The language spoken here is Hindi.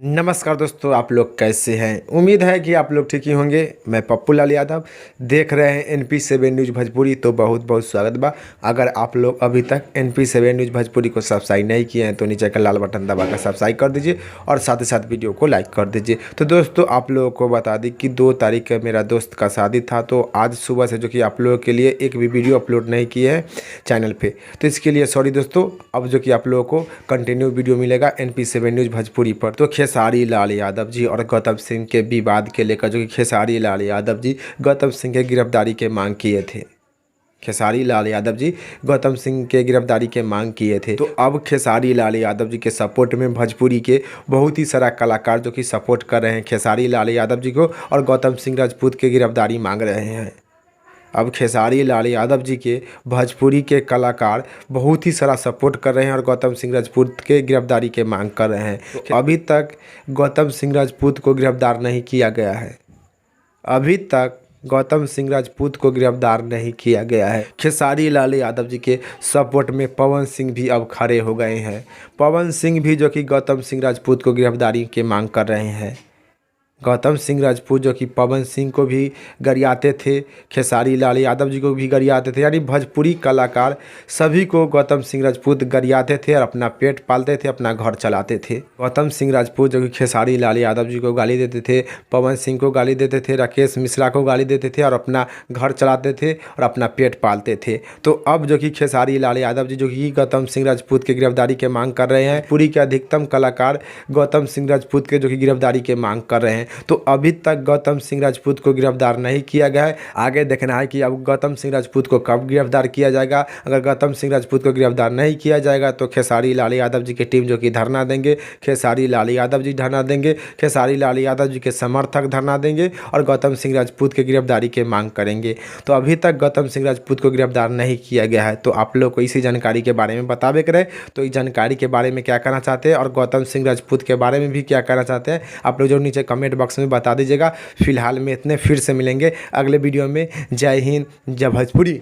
नमस्कार दोस्तों, आप लोग कैसे हैं। उम्मीद है कि आप लोग ठीक ही होंगे। मैं पप्पू लाल यादव देख रहे हैं NP7 न्यूज़ भोजपुरी। तो बहुत बहुत स्वागत बा। अगर आप लोग अभी तक NP7 न्यूज़ भोजपुरी को सब्सक्राइब नहीं किए हैं तो नीचे का लाल बटन दबाकर सब्सक्राइब कर दीजिए और साथ ही साथ वीडियो को लाइक कर दीजिए। तो दोस्तों, आप लोगों को बता दी कि 2 तारीख का मेरा दोस्त का शादी था। तो आज सुबह से जो कि आप लोगों के लिए एक भी वीडियो अपलोड नहीं किए हैं चैनल पर, तो इसके लिए सॉरी दोस्तों। अब जो कि आप लोगों को कंटिन्यू वीडियो मिलेगा NP7 न्यूज़ भोजपुरी पर। तो खेसारी लाल यादव जी और गौतम सिंह के विवाद के लेकर जो कि खेसारी लाल यादव जी गौतम सिंह के गिरफ्तारी के मांग किए थे। खेसारी लाल यादव जी गौतम सिंह के गिरफ्तारी के मांग किए थे। तो अब खेसारी लाल यादव जी के सपोर्ट में भोजपुरी के बहुत ही सारा कलाकार जो कि सपोर्ट कर रहे हैं खेसारी लाल यादव जी को और गौतम सिंह राजपूत के गिरफ्तारी मांग रहे हैं। अब खेसारी लाल यादव जी के भोजपुरी के कलाकार बहुत ही सारा सपोर्ट कर रहे हैं और गौतम सिंह राजपूत के गिरफ्तारी के मांग कर रहे हैं। तो अभी तक गौतम सिंह राजपूत को गिरफ्तार नहीं किया गया है। अभी तक गौतम सिंह राजपूत को गिरफ्तार नहीं किया गया है। खेसारी लाल यादव जी के सपोर्ट में पवन सिंह भी अब खड़े हो गए हैं। पवन सिंह भी जो कि गौतम सिंह राजपूत को गिरफ्तारी के मांग कर रहे हैं। गौतम सिंह राजपूत जो कि पवन सिंह को भी गरियाते थे, खेसारी लाल यादव जी को भी गरियाते थे, यानी भोजपुरी कलाकार सभी को गौतम सिंह राजपूत गरियाते थे और अपना पेट पालते थे, अपना घर चलाते थे। गौतम सिंह राजपूत जो कि खेसारी लाल यादव जी को गाली देते थे, पवन सिंह को गाली देते थे, राकेश मिश्रा को गाली देते थे और अपना घर चलाते थे और अपना पेट पालते थे। तो अब जो कि खेसारी लाल यादव जी जो कि गौतम सिंह राजपूत की गिरफ्तारी के मांग कर रहे हैं, पूरी के अधिकतम कलाकार गौतम सिंह राजपूत के जो कि गिरफ्तारी के मांग कर रहे हैं। तो अभी तक गौतम सिंह राजपूत को गिरफ्तार नहीं किया गया है। आगे देखना है कि अब गौतम सिंह राजपूत को कब गिरफ्तार किया जाएगा। अगर गौतम सिंह राजपूत को गिरफ्तार नहीं किया जाएगा तो खेसारी लाल यादव जी की टीम जो कि धरना देंगे, खेसारी लाल यादव जी धरना देंगे, खेसारी लाल यादव जी के समर्थक धरना देंगे और गौतम सिंह राजपूत की गिरफ्तारी की मांग करेंगे। तो अभी तक गौतम सिंह राजपूत को गिरफ्तार नहीं किया गया है। तो आप लोग को इसी जानकारी के बारे में बतावे करे, तो इस जानकारी के बारे में क्या कहना चाहते हैं और गौतम सिंह राजपूत के बारे में भी क्या कहना चाहते हैं, आप लोग जो नीचे कमेंट बॉक्स में बता दीजिएगा। फिलहाल में इतने, फिर से मिलेंगे अगले वीडियो में। जय हिंद, जय भोजपुरी।